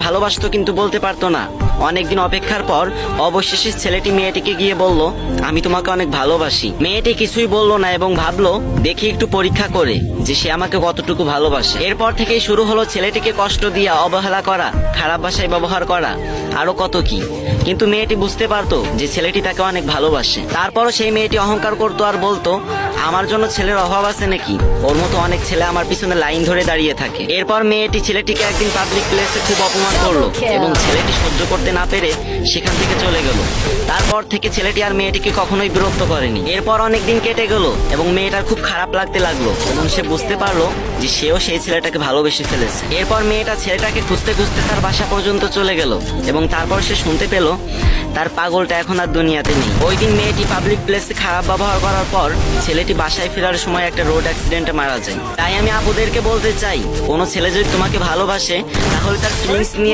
ভালোবাসতো কিন্তু বলতে পারতো না। অনেকদিন অপেক্ষার পর অবশেষে ছেলেটি মেয়েটিকে গিয়ে বলল, আমি তোমাকে অনেক ভালোবাসি। মেয়েটি কিছুই বলল না এবং ভাবলো দেখি একটু পরীক্ষা করে যে সে আমাকে কতটুকু ভালোবাসে। এরপর থেকেই শুরু হলো ছেলেটিকে কষ্ট দিয়া, অবহেলা করা, খারাপ ভাষায় ব্যবহার করা, আরো কত কি। কিন্তু মেয়েটি বুঝতে পারতো যে ছেলেটি তাকে অনেক ভালোবাসে। তারপরও সেই মেয়েটি অহংকার করতো আর বলতো, আমার জন্য ছেলের অভাব আছে নাকি? ওর মতো অনেক ছেলে আমার পিছনে লাইন ধরে দাঁড়িয়ে থাকে। এরপর মেয়েটি ছেলেটিকে একদিন পাবলিক প্লেসে খুব অপমান করলো এবং ছেলেটি সহ্য করতে না পেরে সেখান থেকে চলে গেল। তারপর থেকে ছেলেটি আর মেয়েটিকে কখনোই বিরক্ত করেনি। এরপর অনেকদিন কেটে গেল এবং মেয়েটার খুব খারাপ লাগতে লাগলো এবং সে বুঝতে পারলো যে সেও সেই ছেলেটাকে ভালোবেসে ফেলেছে। এরপর মেয়েটা ছেলেটাকে খুঁজতে খুঁজতে তার বাসা পর্যন্ত চলে গেল এবং তারপর সে শুনতে পেল তার পাগলটা এখন আর দুনিয়াতে নেই। ওই দিন মেয়েটি পাবলিক প্লেসে খারাপ ব্যবহার করার পর ছেলেটি বাসায় ফেরার সময় একটা রোড অ্যাক্সিডেন্টে মারা যায়। তাই আমি আপুদেরকে বলতে চাই, কোনো ছেলে যদি তোমাকে ভালোবাসে তাহলে তার ফিলিংস নিয়ে